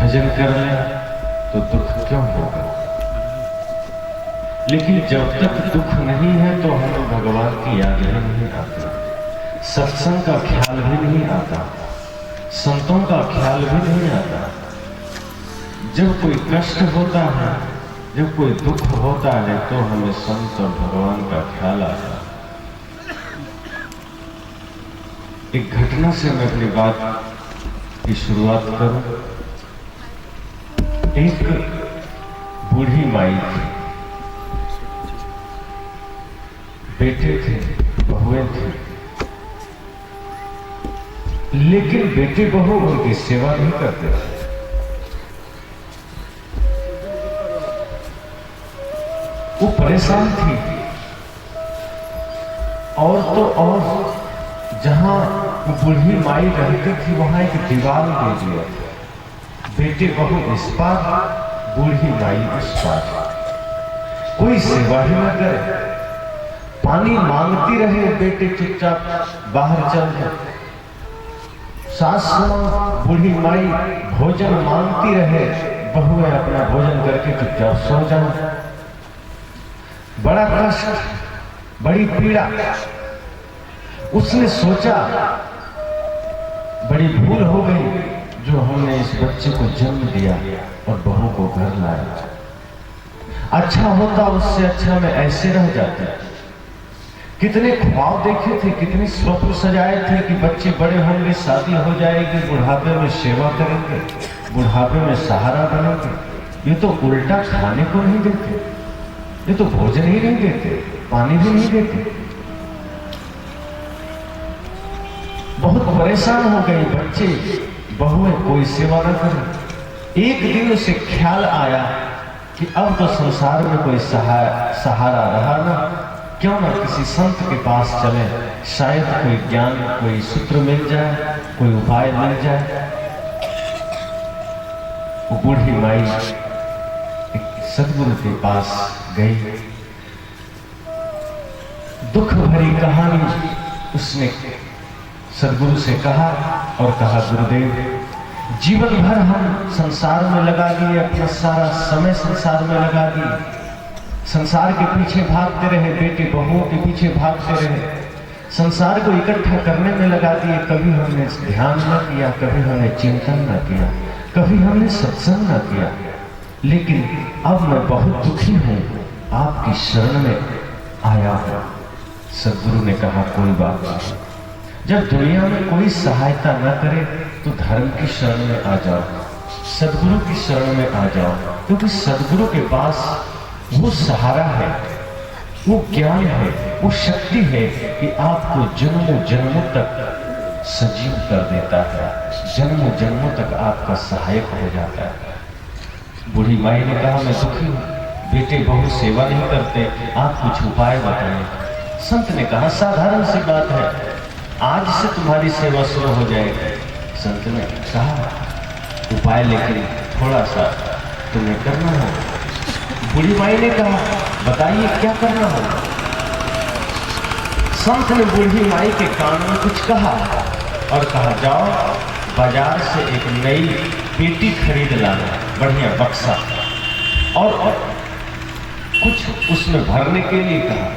भजन कर ले तो दुख क्यों होगा। लेकिन जब तक दुख नहीं है तो हमें भगवान की याद ही नहीं आती, सत्संग का ख्याल भी नहीं आता, संतों का ख्याल भी नहीं आता। जब कोई कष्ट होता है, जब कोई दुख होता है तो हमें संत और भगवान का ख्याल आता है। एक घटना से मैं अपनी बात की शुरुआत करूं। एक बूढ़ी माई थी, बेटे थे, बहुएं थी, लेकिन बेटे बहू उनकी सेवा नहीं करते थे। वो परेशान थी और तो और जहां वो बूढ़ी माई रहती थी वहां एक दीवार दे दिया, बेटे बहू इस पार, बूढ़ी माई उस पार। कोई सेवा ही न करे, पानी मांगती रहे, बेटे चुपचाप बाहर चल जाए। सास बूढ़ी माई भोजन मांगती रहे, बहुएं अपना भोजन करके चुपचाप सो जाए। बड़ा कष्ट, बड़ी पीड़ा। उसने सोचा बड़ी भूल हो गई जो हमने इस बच्चे को जन्म दिया और बहू को घर लाया। अच्छा होता, उससे अच्छा मैं ऐसे रह जाते। कितने ख्वाब देखे थे, कितने स्वप्न सजाए थे कि बच्चे बड़े होंगे, शादी हो जाएगी, बुढ़ापे में सेवा करेंगे, बुढ़ापे में सहारा बनेंगे। ये तो उल्टा खाने को नहीं देते, ये तो भोजन ही नहीं देते, पानी भी नहीं देते। बहुत परेशान हो गए बच्चे, बहुएं, कोई सेवा न करे। एक दिन उसे ख्याल आया कि अब तो संसार में कोई सहारा रहा ना, क्यों ना किसी संत के पास चले, शायद कोई ज्ञान, कोई सूत्र मिल जाए, कोई उपाय मिल जाए। वो बूढ़ी माई सदगुरु के पास गई। दुख भरी कहानी उसने सदगुरु से कहा और कहा, गुरुदेव, जीवन भर हम संसार में लगा दिए, अपना सारा समय संसार में लगा दिए, संसार के पीछे भागते रहे, बेटे बहुओं के पीछे भागते रहे, संसार को इकट्ठा करने में लगा दिए। कभी हमने ध्यान न किया, कभी हमने चिंतन न किया, कभी हमने सत्संग न किया। लेकिन अब मैं बहुत दुखी हूं, आपकी शरण में आया हूं। सदगुरु ने कहा, कोई बात नहीं, जब दुनिया में कोई सहायता न करे तो धर्म की शरण में आ जाओ, सदगुरु की शरण में आ जाओ, क्योंकि सदगुरु के पास वो सहारा है, वो ज्ञान है, वो शक्ति है कि आपको जन्मों जन्मों तक सजीव कर देता है, जन्मों जन्मों तक आपका सहायक हो जाता है। बूढ़ी माई ने कहा, मैं दुखी हूं, बेटे बहू सेवा नहीं करते, आप कुछ उपाय बताएं। संत ने कहा, साधारण सी बात है, आज से तुम्हारी सेवा शुरू हो जाएगी। संत ने कहा, उपाय लेकिन थोड़ा सा तुम्हें करना होगा। बूढ़ी माई ने कहा, बताइए क्या करना होगा। संत ने बूढ़ी माई के कान में कुछ कहा और कहा, जाओ बाजार से एक नई पेटी खरीद लाना, बढ़िया बक्सा, और कुछ उसमें भरने के लिए कहा,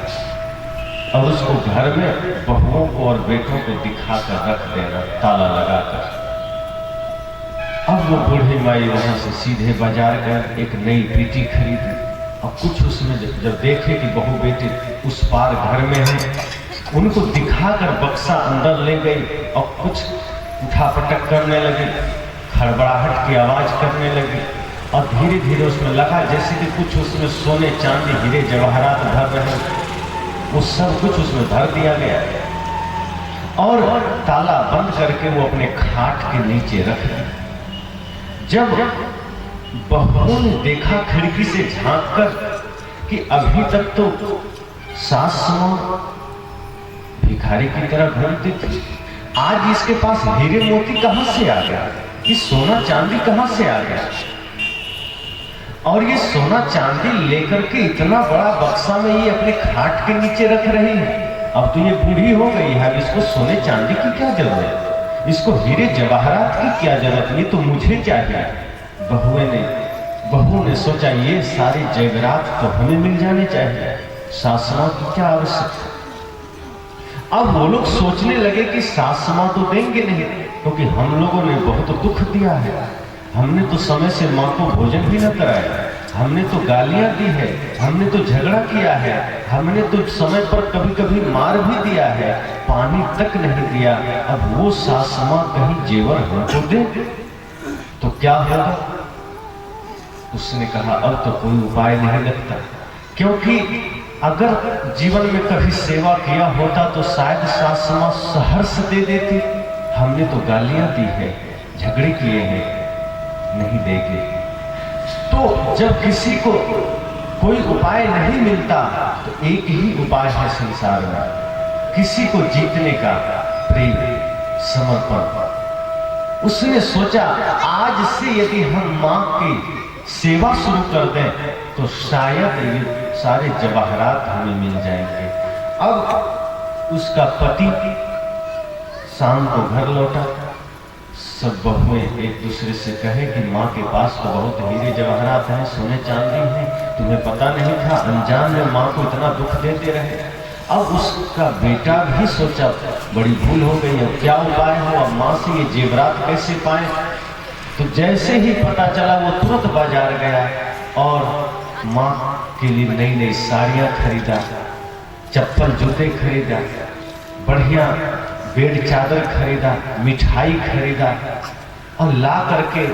और उसको घर में बहुओं को और बेटों को दिखाकर रख देना, ताला लगाकर। अब वो बूढ़ी माई वहां से सीधे बाजार गए, एक नई पेटी खरीदी, और कुछ उसमें जब देखे कि बहू बेटे उस पार घर में है, उनको दिखाकर बक्सा अंदर ले गई और कुछ उठापटक करने लगी, खड़बड़ाहट की आवाज करने लगी, और धीरे धीरे उसमें लगा जैसे कि कुछ उसमें सोने चांदी हीरे जवाहरात भर रहे, वो सब कुछ उसमें भर दिया गया और ताला बंद करके वो अपने खाट के नीचे रख दिया। जब बहुओं ने देखा खिड़की से झांककर कि अभी तक तो सास भिखारी की तरह घूमती थी, आज इसके पास हीरे मोती कहां से आ गया, ये सोना चांदी कहां से आ गया, और ये सोना चांदी लेकर के इतना बड़ा बक्सा में ये अपने खाट के नीचे रख रही है। अब तो ये बूढ़ी हो गई है, इसको सोने चांदी की क्या जरूरत, इसको हीरे जवाहरात की क्या जरूरत, ये तो मुझे चाहिए। बहू ने सोचा ये सारी जेवरात तो हमें मिल जाने चाहिए, सास माँ की क्या आवश्यकता। अब वो लोग सोचने लगे कि सास माँ तो देंगे नहीं, क्योंकि हम लोगों ने बहुत दुख दिया है, हमने तो समय से माँ को भोजन भी न कराया, हमने तो गालियां दी है, हमने तो झगड़ा किया है, हमने तो समय पर कभी कभी मार भी दिया है, पानी तक नहीं दिया। अब वो सास माँ कहीं जेवर हमको दे तो क्या होगा। उसने कहा अब तो कोई उपाय नहीं लगता, क्योंकि अगर जीवन में कभी सेवा किया होता तो शायद सास माँ सहर्ष दे देती। हमने तो गालियां दी है, झगड़े किए हैं, नहीं देगी। तो जब किसी को कोई उपाय नहीं मिलता तो एक ही उपाय है संसार में, किसी को जीतने का, प्रेम, समर्पण। उसने सोचा आज से यदि हम माँ की सेवा शुरू कर दें तो शायद ये सारे जवाहरात हमें मिल जाएंगे। अब उसका पति शाम को घर लौटा, सब बहुएं एक दूसरे से कहे कि माँ के पास तो बहुत हीरे जवाहरात हैं, सोने चांदी हैं, तुम्हें पता नहीं था, अनजान में माँ को इतना दुख देते रहे। अब उसका बेटा भी सोचा बड़ी भूल हो गई, अब क्या उपाय हो, अब माँ से ये जेवरात कैसे पाए। तो जैसे ही पता चला वो तुरंत बाजार गया और माँ के लिए नई नई साड़ियाँ खरीदा, चप्पल जूते खरीदा, बढ़िया बेड चादर खरीदा, मिठाई खरीदा और ला करके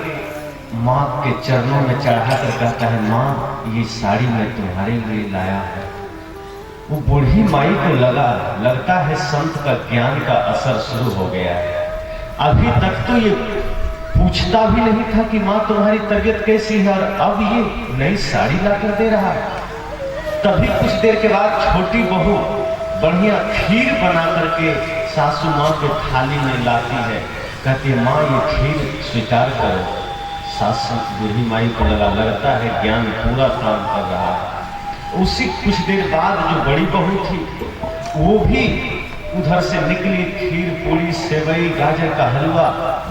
माँ के चरणों में चढ़ा कर कहता है माँ ये साड़ी मैं तुम्हारे लिए लाया हूँ। वो बूढ़ी माई को लगता है संत का ज्ञान का असर शुरू हो गया है। अभी तक तो ये पूछता भी नहीं था कि माँ तुम्हारी तबीयत कैसी है, और अब ये नई साड़ी लाकर दे रहा है। तभी कुछ देर के बाद छोटी बहू बढ़िया खीर बना करके सासू माँ के थाली में लाती है, कहती है माँ ये खीर स्वीकार करो। सासू बूढ़ी माई को लगता है ज्ञान पूरा काम कर रहा है। उसी कुछ देर बाद जो बड़ी बहू थी वो भी उधर से निकली, खीर पूरी सेवई गाजर का हलवा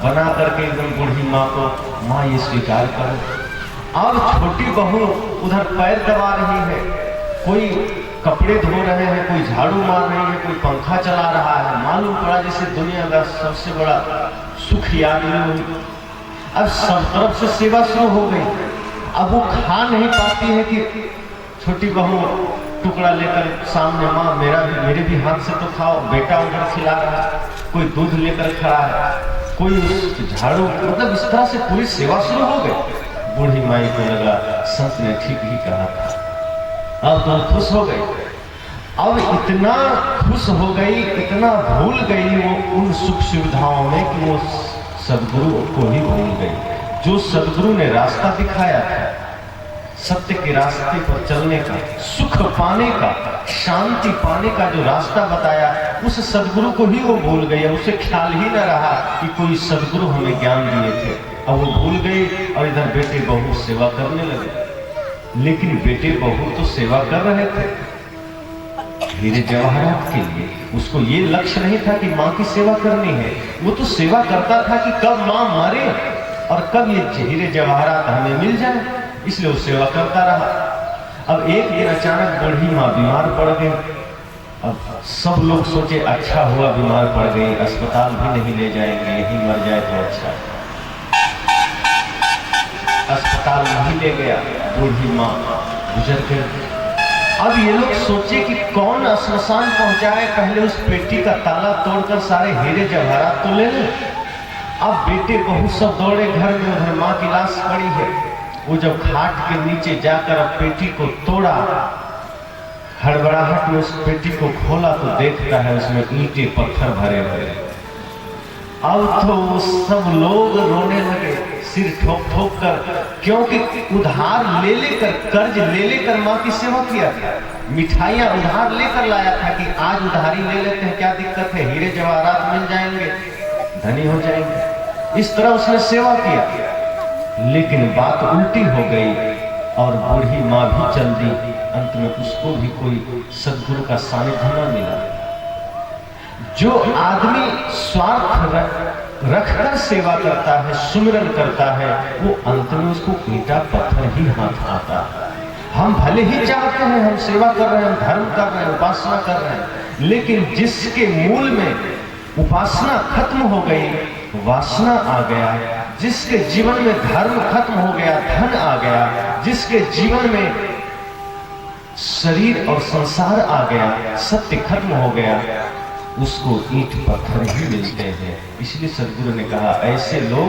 बना करके एकदम बूढ़ी माँ को, माँ ये स्वीकार करो। अब छोटी बहू उधर पैर दबा रही है, कोई कपड़े धो रहे हैं, कोई झाड़ू मार रही है, कोई पंखा चला रहा है। मालूम पड़ा जैसे दुनिया का सबसे बड़ा सुख याद में हुई। अब सब तरफ से सेवा शुरू हो गई। अब वो खा नहीं पाती है कि छोटी बहू टुकड़ा लेकर सामने, माँ मेरे भी हाथ से तो खाओ। बेटा उधर खिला रहा है, कोई दूध लेकर खड़ा है, कोई झाड़ू, मतलब इस तरह से पूरी सेवा शुरू हो गई। बूढ़ी माई को लगा संत ने ठीक ही कहा था। अब तो खुश हो गई, अब इतना खुश हो गई, इतना भूल गई वो उन सुख सुविधाओं में कि वो सदगुरु को ही भूल गई। जो सदगुरु ने रास्ता दिखाया था, सत्य के रास्ते पर चलने का, सुख पाने का, शांति पाने का जो रास्ता बताया, उस सदगुरु को ही वो भूल गई। उसे ख्याल ही न रहा कि कोई सदगुरु हमें ज्ञान दिए थे। अब वो भूल गई और इधर बेटे बहू सेवा करने लगे। लेकिन बेटे बहू तो सेवा कर रहे थे हीरे जवाहरात के लिए। उसको ये लक्ष्य नहीं था कि माँ की सेवा करनी है, वो तो सेवा करता था कि कब माँ मरे और कब ये हीरे जवाहरात हमें मिल जाए, इसलिए वो सेवा करता रहा। अब एक दिन अचानक बूढ़ी माँ बीमार पड़ गई। अब सब लोग सोचे अच्छा हुआ बीमार पड़ गई, अस्पताल भी नहीं ले जाएंगे, यहीं मर जाए तो अच्छा। अस्पताल नहीं ले गया, बूढ़ी माँ गुजर गई। अब ये लोग सोचे कि कौन श्मशान पहुंचाए, पहले उस पेटी का ताला तोड़कर सारे हीरे जवाहरात तो ले ले। अब बेटे बहू सब दौड़े घर में, उधर माँ की लाश पड़ी है। वो जब खाट के नीचे जाकर अब पेटी को तोड़ा, हड़बड़ाहट में उस पेटी को खोला तो देखता है उसमें ईंटे पत्थर भरे हुए। अब तो सब लोग रोने लगे, सिर ठोक ठोक कर, क्योंकि उधार ले लेकर, कर्ज ले लेकर माँ की सेवा किया था। मिठाइयाँ उधार लेकर लाया था कि आज उधारी ले लेते हैं, क्या दिक्कत है, हीरे जवाहरात मिल जाएंगे, धनी हो जाएंगे। इस तरह उसने सेवा किया। लेकिन बात उल्टी हो गई और बूढ़ी माँ भी चल दी। अंत में उसको भी कोई सदगुरु का सानिध्य न मिला। जो आदमी स्वार्थ रखकर सेवा करता है, सुमिरन करता है, वो अंत में उसको ईंटा पत्थर ही हाथ आता है। हम भले ही चाहते हैं, हम सेवा कर रहे हैं, धर्म कर रहे हैं, उपासना कर रहे हैं, लेकिन जिसके मूल में उपासना खत्म हो गई, वासना आ गया, जिसके जीवन में धर्म खत्म हो गया, धन आ गया, जिसके जीवन में शरीर और संसार आ गया, सत्य खत्म हो गया, उसको ईंट पत्थर ही मिलते हैं। इसलिए सदगुरु ने कहा, ऐसे लोग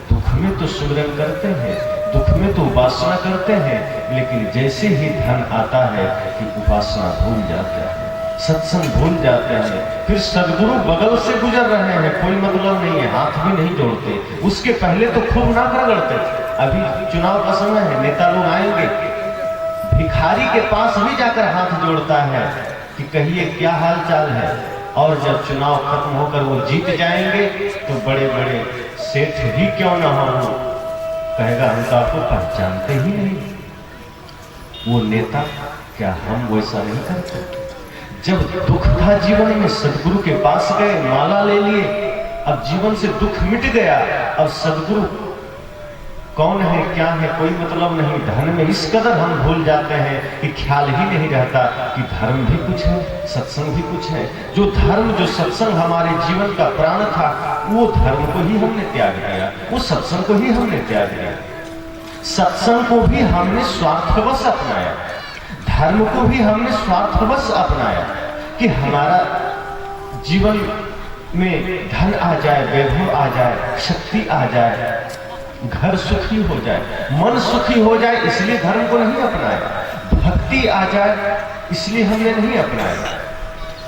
दुख में तो सुमिरन करते हैं, दुख में तो उपासना करते हैं, लेकिन जैसे ही धन आता है कि उपासना भूल जाते हैं, सत्संग भूल जाते हैं। फिर सदगुरु बगल से गुजर रहे हैं, कोई मतलब नहीं है, हाथ भी नहीं जोड़ते। उसके पहले तो खूब नाक रगड़ते थे। अभी चुनाव का समय है, नेता लोग आएंगे, भिखारी के पास भी जाकर हाथ जोड़ता है कि कहिए क्या हाल चाल है। और जब चुनाव खत्म होकर वो जीत जाएंगे तो बड़े बड़े सेठ ही क्यों ना हो, कहेगा हम तो आपको पहचानते ही नहीं, वो नेता। क्या हम वैसा नहीं करते? जब दुख था जीवन में, सदगुरु के पास गए, माला ले लिए, अब जीवन से दुख मिट गया। अब सदगुरु कौन है, क्या है, कोई मतलब नहीं। धन में इस कदर हम भूल जाते हैं कि ख्याल ही नहीं रहता कि धर्म भी कुछ है, सत्संग भी कुछ है। जो धर्म, जो सत्संग हमारे जीवन का प्राण था, वो धर्म को ही हमने त्याग दिया, वो सत्संग को ही हमने त्याग दिया। सत्संग को भी हमने स्वार्थवश अपनाया, धर्म को भी हमने स्वार्थवश अपनाया कि हमारा जीवन में धन आ जाए, वैभव आ जाए, शक्ति आ जाए, घर सुखी हो जाए, मन सुखी हो जाए, इसलिए धर्म को नहीं अपनाया। भक्ति आ जाए इसलिए हमने नहीं अपनाया।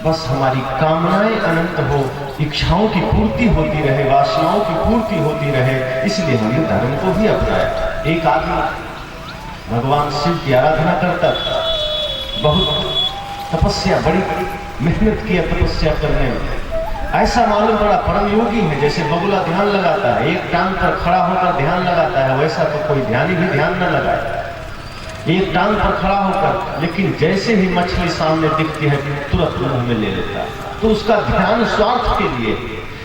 बस हमारी कामनाएं अनंत हो, इच्छाओं की पूर्ति होती रहे, वासनाओं की पूर्ति होती रहे, इसलिए हमने धर्म को भी अपनाया। एक आदमी भगवान शिव की आराधना करता था, बहुत तपस्या, बड़ी मेहनत किया तपस्या करने में। ऐसा मालूम पड़ा परम योगी है, जैसे बगुला ध्यान लगाता है, एक टांग पर खड़ा होकर ध्यान लगाता है, वैसा तो कोई ध्यानी भी ध्यान न लगाए, एक टांग पर खड़ा होकर। लेकिन जैसे ही मछली सामने दिखती है तुरंत मुंह में ले लेता है, तो उसका ध्यान स्वार्थ के लिए।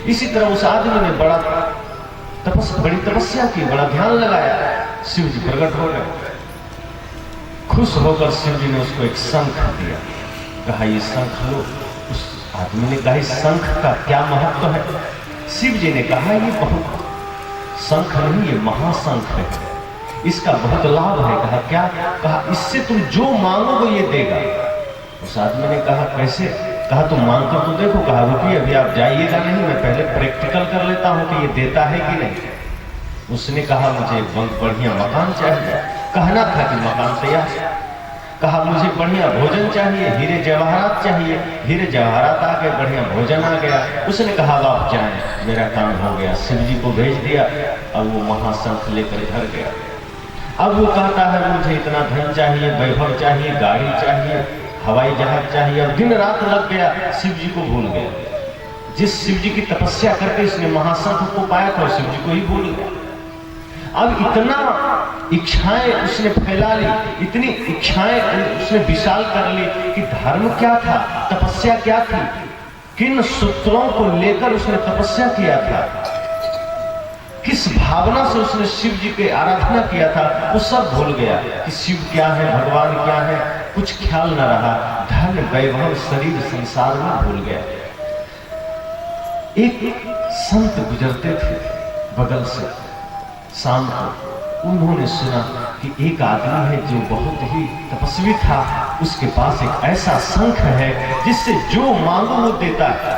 इसी तरह उस आदमी ने बड़ी तपस्या की, बड़ा ध्यान लगाया, शिव जी प्रकट हो गए। खुश होकर शिव जी ने उसको एक शंख दिया, कहा ये शंख लो। उस आदमी ने कहा इस शंख का क्या महत्व है? शिव जी ने कहा ये बहुत शंख नहीं, ये महाशंख है, इसका बहुत लाभ है। कहा क्या? कहा इससे तुम जो मांगोगे ये देगा। उस आदमी ने कहा कैसे? कहा तुम मांग कर तो देखो। कहा रुकिए अभी आप जाइएगा नहीं, मैं पहले प्रैक्टिकल कर लेता हूं कि ये देता है कि नहीं। उसने कहा मुझे बहुत बढ़िया मकान चाहिए। कहना था कि मकान तैयार। कहा मुझे बढ़िया भोजन चाहिए, हीरे जवाहरात चाहिए। हीरे जवाहरात आ गए, बढ़िया भोजन आ गया। उसने कहा अब आप जाएं, मेरा काम हो गया। शिव जी को भेज दिया। अब वो महाशंख लेकर घर गया। अब वो कहता है मुझे इतना धन चाहिए, वैभव चाहिए, गाड़ी चाहिए, हवाई जहाज चाहिए। अब दिन रात लग गया, शिव जी को भूल गया। जिस शिव जी की तपस्या करके इसने महाशंख को पाया था, शिव जी को ही भूल गया। अब इतना इच्छाएं उसने फैला ली, इतनी इच्छाएं उसने विशाल कर ली कि धर्म क्या था, तपस्या क्या थी, किन सूत्रों को लेकर उसने तपस्या किया था, किस भावना से उसने शिव जी की आराधना किया था, वो सब भूल गया कि शिव क्या है, भगवान क्या है, कुछ ख्याल न रहा। धन, वैभव, शरीर, संसार में भूल गया। एक संत गुजरते थे बगल से शाम को। उन्होंने सुना कि एक आदमी है जो बहुत ही तपस्वी था, उसके पास एक ऐसा शंख है जिससे जो मांगो वो देता है।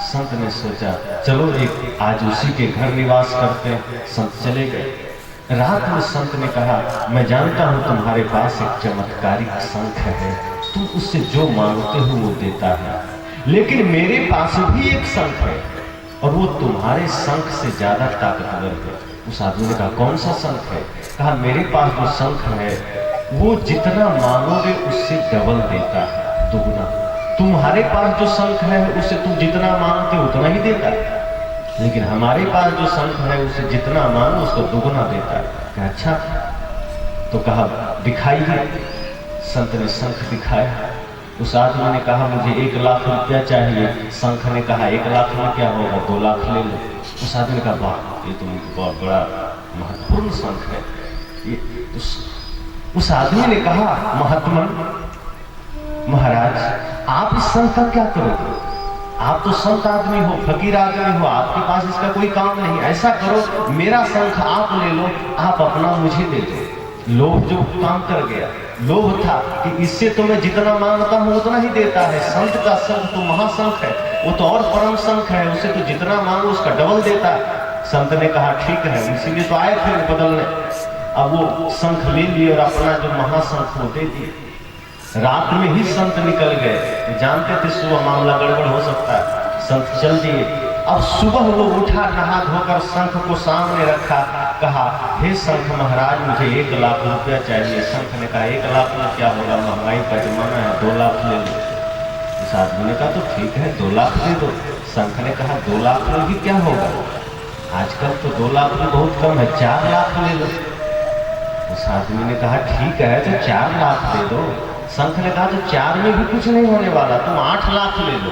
संत ने सोचा चलो एक आज उसी के घर निवास करते हैं। संत चले गए। रात में संत ने कहा मैं जानता हूं तुम्हारे पास एक चमत्कारिक शंख है, तुम उससे जो मांगते हो वो देता है, लेकिन मेरे पास भी एक शंख है और वो तुम्हारे शंख से ज्यादा ताकतवर है। उस आदमी ने कहा कौन सा शंख है? कहा मेरे पास जो शंख है वो जितना मांगोगे उससे डबल देता है, दुगुना। तुम्हारे पास जो शंख है उससे तुम जितना मांगते उतना ही देता है, लेकिन हमारे पास जो शंख है उससे जितना मांगो उसको दुगुना देता है। कहा अच्छा, तो कहा दिखाइए। संत ने शंख दिखाया। उस आदमी ने कहा मुझे 1 लाख रुपया चाहिए। शंख ने कहा 1 लाख में क्या होगा, 2 लाख ले लो। उस आदमी ने कहा वाह, ये तो बहुत बड़ा महत्वपूर्ण शंख है। ये उस आदमी ने कहा महात्मन, महाराज आप इस शंख का क्या करोगे? आप तो संत आदमी हो, फकीर आदमी हो, आपके पास इसका कोई काम नहीं। ऐसा करो मेरा शंख आप ले लो, आप अपना मुझे दे दो। लोभ जो काम कर गया, लोभ था कि इससे तो मैं जितना मांगता हूं उतना ही देता है। संत का शंख तो महाशंख है, वो तो और परम शंख है, उसे तो जितना मांगो उसका डबल देता है। संत ने कहा ठीक है, इसीलिए तो आए थे बदलने। अब वो शंख ले लिए और अपना जो महाशंख वो दे दिए। रात में ही संत निकल गए, जानते थे सुबह मामला गड़बड़ हो सकता है, संत चल दिए। अब सुबह वो उठा, नहा धोकर शंख को सामने रखा, कहा हे शंख महाराज मुझे 1 लाख रुपया चाहिए। शंख ने कहा 1 लाख में क्या होगा, महंगाई का जमाना है, 2 लाख ले लो। इस आदमी ने कहा तो ठीक है 2 लाख दे दो। शंख ने कहा 2 लाख में भी क्या होगा, आजकल तो 2 लाख में बहुत कम है, 4 लाख ले लो। उस आदमी ने कहा ठीक है तो 4 लाख दे दो। शंख ने कहा तो 4 में भी कुछ नहीं होने वाला, तुम 8 लाख ले लो।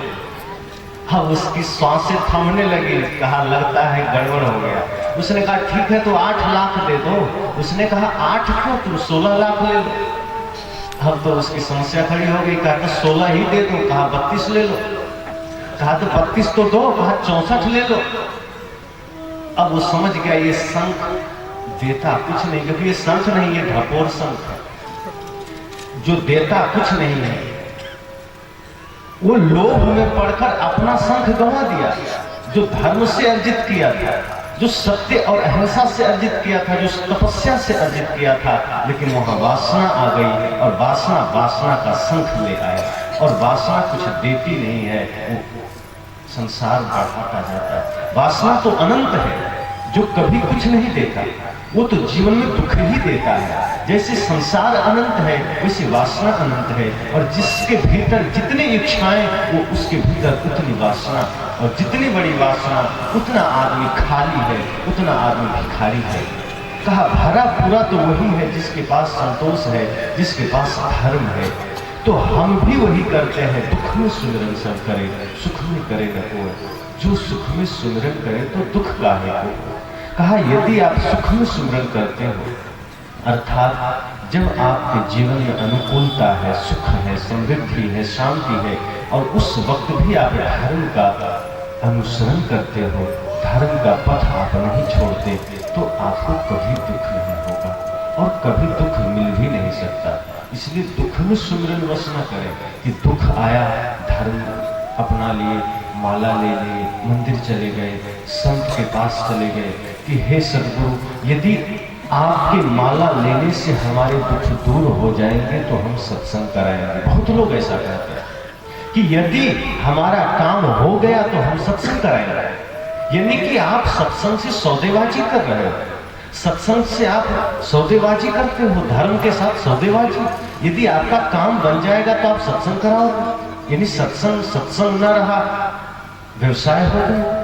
अब उसकी सांसें थमने लगी, कहा लगता है गड़बड़ हो गया। उसने कहा ठीक है तो 8 लाख दे दो। उसने कहा 8 क्यों, तुम 16 लाख ले लो। अब तो उसकी समस्या खड़ी हो गई, कहा तो 16 ही दे दो, कहा 32 ले लो। कहा तो 32 तो दो, कहा 64 ले लो। अब वो समझ गया ये शंख देता कुछ नहीं, क्योंकि ये शंख नहीं, ये ढपोर शंख है जो देता कुछ नहीं है। वो लोभ में पड़कर अपना शंख गंवा दिया, जो धर्म से अर्जित किया था, जो सत्य और अहिंसा से अर्जित किया था, जो तपस्या से अर्जित किया था। लेकिन वहां वासना आ गई और वासना का शंख ले आया, और वासना कुछ देती नहीं है, वो संसार बढ़ाता जाता है। वासना तो अनंत है, जो कभी कुछ नहीं देता, वो तो जीवन में दुख ही देता है। जैसे संसार अनंत है वैसे वासना अनंत है, और जिसके भीतर जितनी इच्छाएं वो उसके भीतर उतनी वासना, और जितनी बड़ी वासना उतना आदमी खाली है, उतना आदमी भिखारी है। कहा भरा पूरा तो वही है जिसके पास संतोष है, जिसके पास धर्म है। तो हम भी वही करते हैं, दुख में सुमिरन सब करे, सुख में करे न कोई। जो सुख में सुमिरन करे तो दुख काहे को। कहा यदि आप सुख में सुमिरन करते हो, अर्थात जब आपके जीवन में अनुकूलता है, सुख है, समृद्धि है, शांति है, और उस वक्त भी आप धर्म का अनुसरण करते हो, धर्म का पथ आप नहीं छोड़ते, तो आपको कभी दुख नहीं होगा और कभी दुख मिल भी नहीं सकता। इसलिए दुख में सुमिरन बस न करें कि दुख आया, धर्म अपना लिए, माला ले लिए, मंदिर चले गए, संत के पास चले गए कि हे सद्गुरु यदि आपके माला लेने से हमारे दुख दूर हो जाएंगे तो हम सत्संग कराएंगे। बहुत लोग ऐसा कहते हैं कि यदि हमारा काम हो गया तो हम सत्संग कराएंगे। यानी कि आप सत्संग से सौदेबाजी कर रहे हो, सत्संग से आप सौदेबाजी करते हो, धर्म के साथ सौदेबाजी। यदि आपका काम बन जाएगा तो आप सत्संग कराओगे, यानी सत्संग न रहा, व्यवसाय हो गया।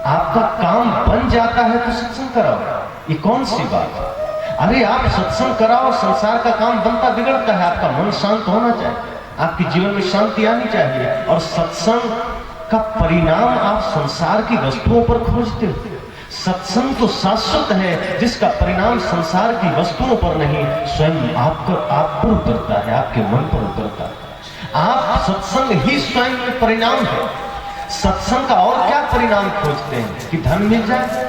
आपका काम बन जाता है तो सत्संग कराओ, ये कौन सी बात है? अरे आप सत्संग कराओ, संसार का काम बनता बिगड़ता है। आपका मन शांत होना चाहिए, आपके जीवन में शांति आनी चाहिए, और सत्संग का परिणाम आप संसार की वस्तुओं पर खोजते हो। सत्संग तो शाश्वत है जिसका परिणाम संसार की वस्तुओं पर नहीं, स्वयं आप पर उतरता है, आपके मन पर उतरता है। आप सत्संग ही स्वयं में परिणाम है। सत्संग का और क्या परिणाम खोजते हैं कि धन मिल जाए?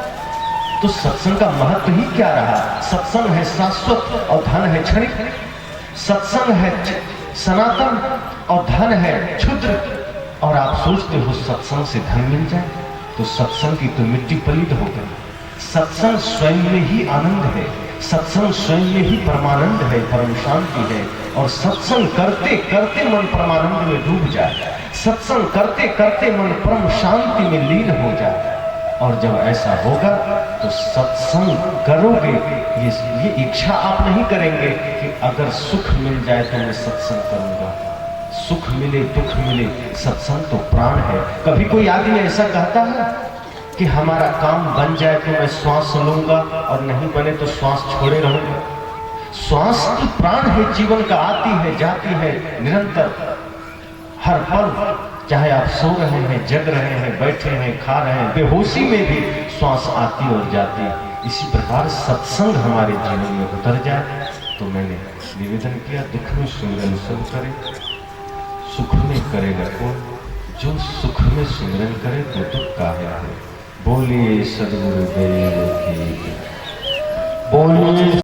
तो सत्संग का महत्व ही क्या रहा? सत्संग है शाश्वत और धन है क्षणिक। सत्संग है सनातन और धन है क्षुद्र। और आप सोचते हो सत्संग से धन मिल जाए, तो सत्संग की तो मिट्टी पलीत हो गई। सत्संग स्वयं में ही आनंद है, सत्संग स्वयं में ही परमानंद है, परम शांति है। और सत्संग करते करते मन परमानंद में डूब जाए, सत्संग करते करते मन परम शांति में लीन हो जाए। और जब ऐसा होगा तो सत्संग करोगे, ये इच्छा आप नहीं करेंगे कि अगर सुख मिल जाए तो मैं सत्संग करूंगा। सुख मिले दुख मिले, सत्संग तो प्राण है। कभी कोई आदमी ऐसा कहता है कि हमारा काम बन जाए तो मैं श्वास लूंगा और नहीं बने तो श्वास छोड़े रहूंगा? श्वास की प्राण है, जीवन का आती है जाती है निरंतर, हर पल, चाहे आप सो रहे हैं, जग रहे हैं, बैठे हैं, खा रहे हैं, बेहोशी में भी श्वास आती और जाती। इसी प्रकार सत्संग हमारे जीवन में उतर जाए। तो मैंने निवेदन किया, दुख में सुमिरन सब करे, सुख में करे न कोई, जो सुख में सुमिरन करे तो दुख काहे है। बोलिए सद्गुरुदेव की, बोलिए।